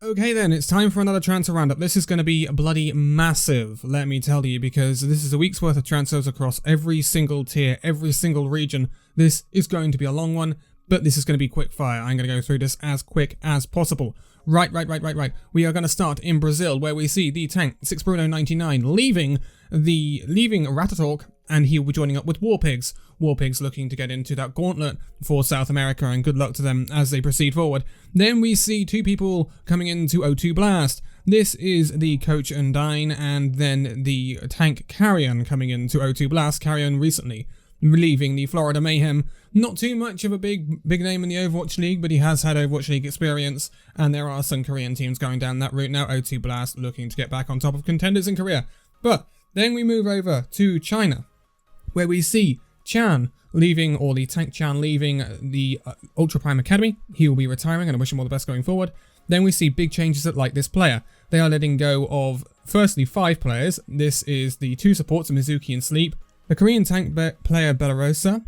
Okay then, it's time for another transfer roundup. This is going to be bloody massive, let me tell you, because this is a week's worth of transfers across every single tier, every single region. This is going to be a long one, but this is going to be quick fire. I'm going to go through this as quick as possible. Right. We are going to start in Brazil, where we see the tank 6Bruno99 leaving Ratatalk, and he will be joining up with Warpigs. Warpigs looking to get into that gauntlet for South America, and good luck to them as they proceed forward. Then we see two people coming into Owtru Blast. This is the Coach Undyne, and then the tank Carrion coming into Owtru Blast. Carrion recently leaving the Florida Mayhem. Not too much of a big name in the Overwatch League, but he has had Overwatch League experience, and there are some Korean teams going down that route now. Owtru Blast looking to get back on top of contenders in Korea. But then we move over to China, where we see Chan leaving, or the tank Chan leaving the Ultra Prime Academy. He will be retiring, and I wish him all the best going forward. Then we see big changes at like this player. They are letting go of, firstly, 5 players. This is the 2 supports, Mizuki and Sleep, the Korean tank player Belarusia,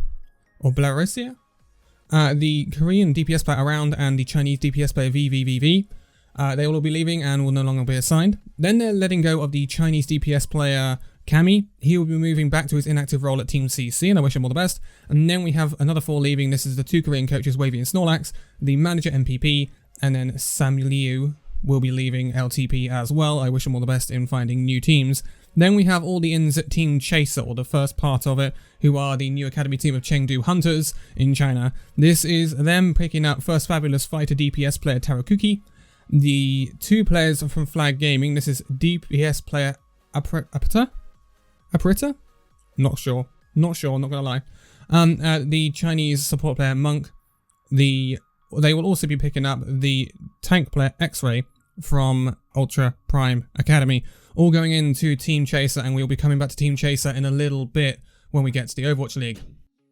the Korean DPS player Around, and the Chinese DPS player VVVV. They will all be leaving and will no longer be assigned. Then they're letting go of the Chinese DPS player Kami. He will be moving back to his inactive role at Team CC, and I wish him all the best. And then we have another 4 leaving. This is the 2 Korean coaches, Wavy and Snorlax, the manager MPP, and then Sam Liu will be leaving LTP as well. I wish him all the best in finding new teams. Then we have all the ins at Team Chaser, or the first part of it, who are the new academy team of Chengdu Hunters in China. This is them picking up first fabulous fighter DPS player Tarakuki, the 2 players from Flag Gaming. This is DPS player Aprita? Not sure, not gonna lie. The Chinese support player Monk. They will also be picking up the tank player X-Ray from Ultra Prime Academy, all going into Team Chaser, and we'll be coming back to Team Chaser in a little bit when we get to the Overwatch League.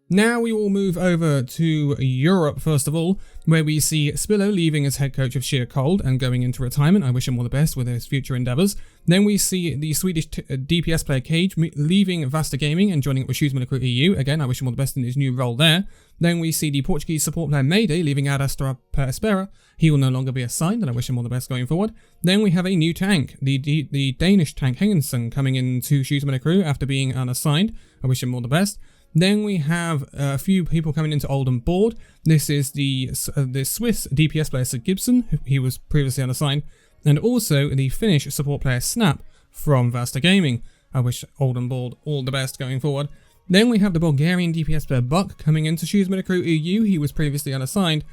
Now we will move over to Europe first of all, where we see Spillo leaving as head coach of Sheer Cold and going into retirement. I wish him all the best with his future endeavours. Then we see the Swedish DPS player Cage leaving Vasta Gaming and joining up with Shoesman Recruit EU. Again, I wish him all the best in his new role there. Then we see the Portuguese support player Mayday leaving Adastra per Espera. He will no longer be assigned, and I wish him all the best going forward. Then we have a new tank, the Danish tank Hengensen, coming into Shoesman Recruit after being unassigned. I wish him all the best. Then we have a few people coming into Oldham Board. This is the Swiss DPS player Sir Gibson, he was previously unassigned, and also the Finnish support player Snap from Vasta Gaming. I wish Oldham Board all the best going forward. Then we have the Bulgarian DPS player Buck coming into Shoesman Recruit EU, he was previously unassigned.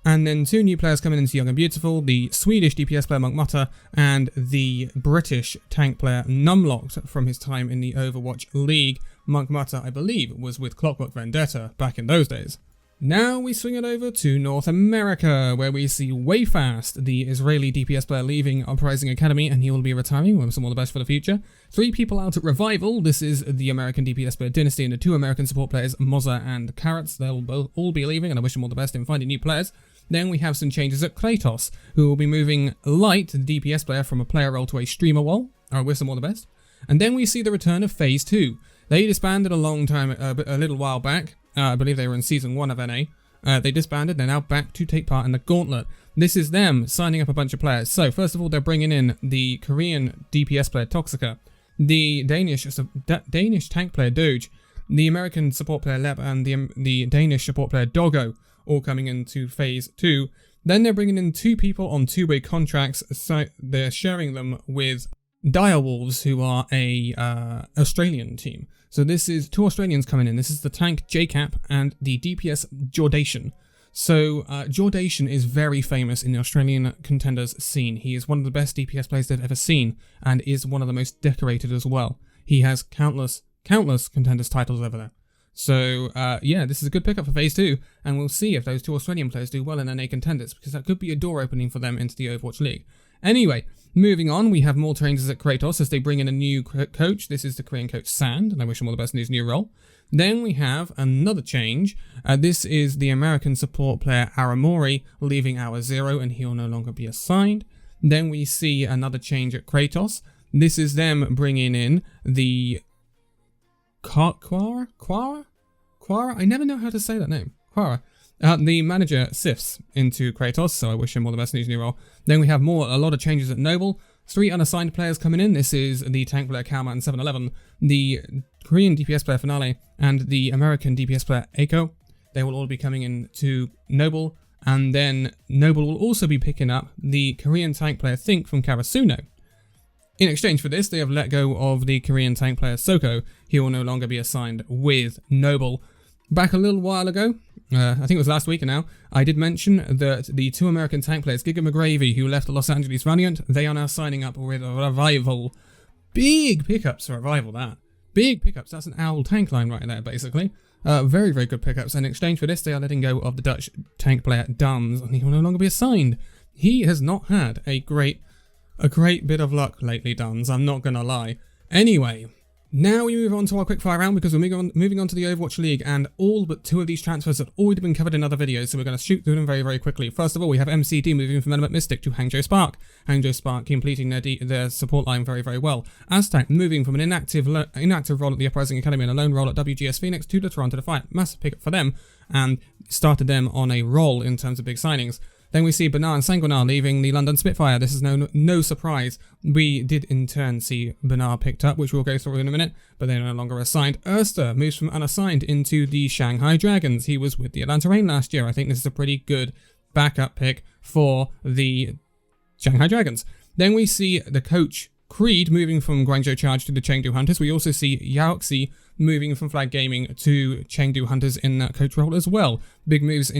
And then 2 new players coming into Young and Beautiful, the Swedish DPS player Monk Mutter, and the British tank player Numlocked from his time in the Overwatch League. Monk Mutter, I believe, was with Clockwork Vendetta back in those days. Now we swing it over to North America, where we see Wayfast, the Israeli DPS player leaving Uprising Academy, and he will be retiring. We wish him all the best for the future. 3 people out at Revival. This is the American DPS player Dynasty and the 2 American support players Mozza and Carrots. They'll both all be leaving, and I wish them all the best in finding new players. Then we have some changes at Kratos, who will be moving Light, the DPS player, from a player role to a streamer role. I wish them all the best. And then we see the return of Phase 2. They disbanded a little while back. I believe they were in Season 1 of NA. They disbanded, they're now back to take part in the Gauntlet. This is them signing up a bunch of players. So, first of all, they're bringing in the Korean DPS player Toxica, the Danish tank player Doge, the American support player Leb, and the Danish support player Doggo, all coming into Phase 2. Then they're bringing in 2 people on 2-way contracts, so they're sharing them with Direwolves, who are a Australian team. So this is 2 Australians coming in. This is the tank JCap and the DPS Jordation. So Jordation is very famous in the Australian contenders scene. He is one of the best DPS players they've ever seen, and is one of the most decorated as well. He has countless contenders titles over there. So yeah, this is a good pickup for Phase 2, and we'll see if those 2 Australian players do well in NA contenders, because that could be a door opening for them into the Overwatch League. Anyway, moving on, we have more changes at Kratos as they bring in a new coach. This is the Korean coach Sand, and I wish him all the best in his new role. Then we have another change. This is the American support player Aramori leaving Hour 0, and he will no longer be assigned. Then we see another change at Kratos. This is them bringing in the Quara? I never know how to say that name. Quara. The manager sifts into Kratos, so I wish him all the best in his new role. Then we have a lot of changes at Noble. 3 unassigned players coming in. This is the tank player Kalma and 711, the Korean DPS player Finale, and the American DPS player Eiko. They will all be coming in to Noble, and then Noble will also be picking up the Korean tank player Think from Karasuno. In exchange for this, they have let go of the Korean tank player Soko. He will no longer be assigned with Noble. Back a little while ago, I think it was last week now, I did mention that the 2 American tank players, Giga McGravy, who left the Los Angeles Valiant, they are now signing up with Revival. Big pickups for Revival, that. Big pickups. That's an owl tank line right there, basically. Very, very good pickups. And in exchange for this, they are letting go of the Dutch tank player Dams, and he will no longer be assigned. He has not had a great bit of luck lately, Dams. I'm not going to lie. Anyway, now we move on to our quickfire round because we're moving on to the Overwatch League, and all but 2 of these transfers have already been covered in other videos, so we're going to shoot through them very, very quickly. First of all, we have MCD moving from Element Mystic to Hangzhou Spark. Hangzhou Spark completing their support line very, very well. Aztec moving from an inactive role at the Uprising Academy and a lone role at WGS Phoenix to the Toronto Defiant. Massive pickup for them, and started them on a roll in terms of big signings. Then we see Bernard and Sanguinar leaving the London Spitfire. This is no surprise. We did in turn see Bernard picked up, which we'll go through in a minute, but they're no longer assigned. Erster moves from unassigned into the Shanghai Dragons. He was with the Atlanta Reign last year. I think this is a pretty good backup pick for the Shanghai Dragons. Then we see the coach Creed moving from Guangzhou Charge to the Chengdu Hunters. We also see Yaoxi moving from Flag Gaming to Chengdu Hunters in that coach role as well. Big moves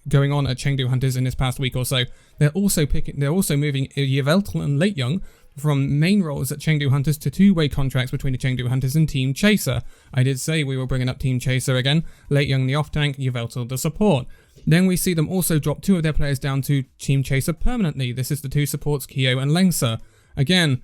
going on at Chengdu Hunters in this past week or so. They're also moving Yveltal and Late Young from main roles at Chengdu Hunters to 2-way contracts between the Chengdu Hunters and Team Chaser. I did say we were bringing up Team Chaser again. Late Young the off-tank, Yveltal the support. Then we see them also drop 2 of their players down to Team Chaser permanently. This is the 2 supports, Kyo and Lengsa. Again,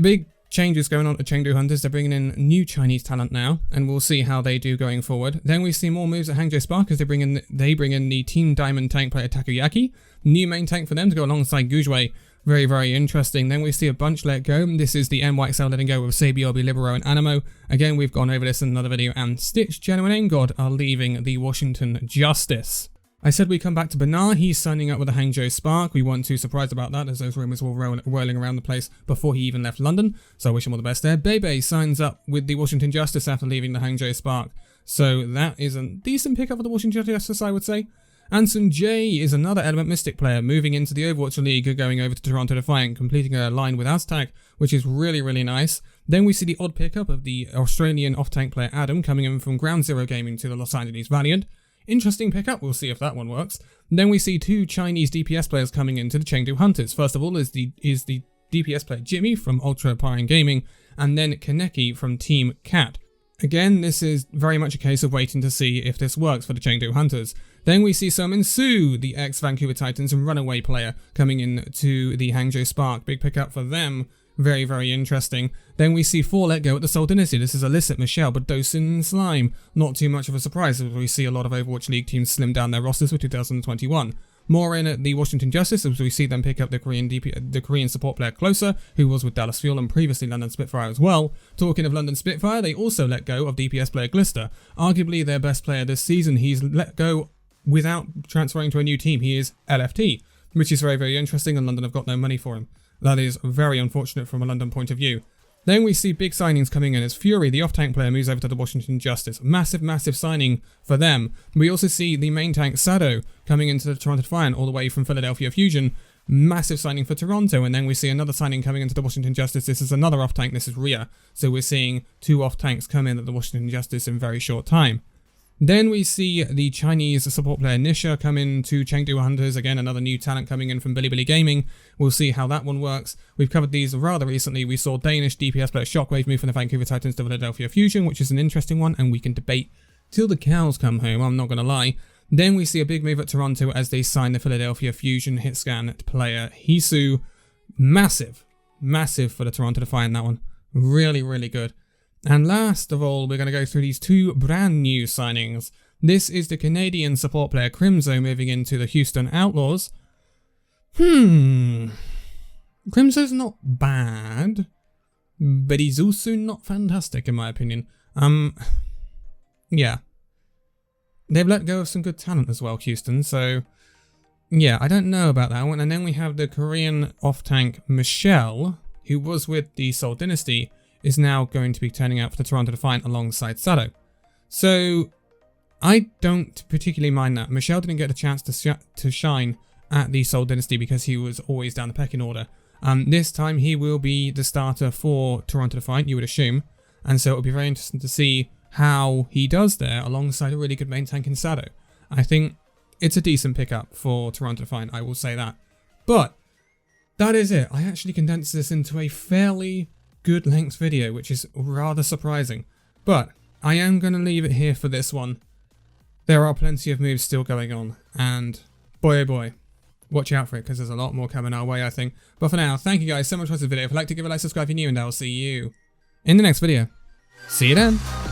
big changes going on at Chengdu Hunters. They're bringing in new Chinese talent now, and we'll see how they do going forward. Then we see more moves at Hangzhou Spark as they bring in the Team Diamond tank player Takoyaki. New main tank for them to go alongside Gujue. Very, very interesting. Then we see a bunch let go. This is the NYXL letting go with Sabiobi, Libero, and Animo. Again, we've gone over this in another video, and Stitch, Geno, and Engod are leaving the Washington Justice. I said we come back to Bernard. He's signing up with the Hangzhou Spark. We weren't too surprised about that, as those rumours were whirling around the place before he even left London, so I wish him all the best there. Bebe signs up with the Washington Justice after leaving the Hangzhou Spark, so that is a decent pickup for the Washington Justice, I would say. Anson J is another Element Mystic player moving into the Overwatch League, going over to Toronto Defiant, completing a line with Aztec, which is really, really nice. Then we see the odd pickup of the Australian off-tank player Adam coming in from Ground Zero Gaming to the Los Angeles Valiant. Interesting pickup, we'll see if that one works. Then we see 2 Chinese DPS players coming into the Chengdu Hunters. First of all is the DPS player Jimmy from Ultra Parian Gaming, and then Kaneki from Team Cat. Again, this is very much a case of waiting to see if this works for the Chengdu Hunters. Then we see Somin Su, the ex-Vancouver Titans and Runaway player, coming in to the Hangzhou Spark. Big pickup for them. Very, very interesting. Then we see 4 let go at the Seoul Dynasty. This is Illicit, Michelle, Badosin, and Slime. Not too much of a surprise, as we see a lot of Overwatch League teams slim down their rosters for 2021. More in at the Washington Justice, as we see them pick up the Korean support player Closer, who was with Dallas Fuel and previously London Spitfire as well. Talking of London Spitfire, they also let go of DPS player Glister. Arguably their best player this season. He's let go without transferring to a new team. He is LFT, which is very, very interesting, and London have got no money for him. That is very unfortunate from a London point of view. Then we see big signings coming in as Fury, the off-tank player, moves over to the Washington Justice. Massive, massive signing for them. We also see the main tank Sado coming into the Toronto Defiant all the way from Philadelphia Fusion. Massive signing for Toronto. And then we see another signing coming into the Washington Justice. This is another off-tank. This is Rhea. So we're seeing 2 off-tanks come in at the Washington Justice in very short time. Then we see the Chinese support player Nisha come in to Chengdu Hunters. Again, another new talent coming in from Bilibili Gaming. We'll see how that one works. We've covered these rather recently. We saw Danish DPS player Shockwave move from the Vancouver Titans to Philadelphia Fusion, which is an interesting one, and we can debate till the cows come home, I'm not going to lie. Then we see a big move at Toronto as they sign the Philadelphia Fusion hitscan player Hisu. Massive, massive for the Toronto Defiant, that one. Really, really good. And last of all, we're going to go through these 2 brand new signings. This is the Canadian support player Crimzo moving into the Houston Outlaws. Crimzo's not bad, but he's also not fantastic in my opinion. Yeah. they've let go of some good talent as well, Houston, so yeah, I don't know about that one. And then we have the Korean off-tank Michelle, who was with the Seoul Dynasty, is now going to be turning out for the Toronto Defiant alongside Sado. So I don't particularly mind that. Michelle didn't get a chance to shine at the Seoul Dynasty because he was always down the pecking order. This time he will be the starter for Toronto Defiant, you would assume. And so it'll be very interesting to see how he does there alongside a really good main tank in Sado. I think it's a decent pickup for Toronto Defiant, I will say that. But that is it. I actually condensed this into a fairly good length video, which is rather surprising. But I am going to leave it here for this one. There are plenty of moves still going on, and boy oh boy, watch out for it because there's a lot more coming our way, I think. But for now, thank you guys so much for watching this video. If you'd like to give a like, subscribe if you're new, and I will see you in the next video. See you then.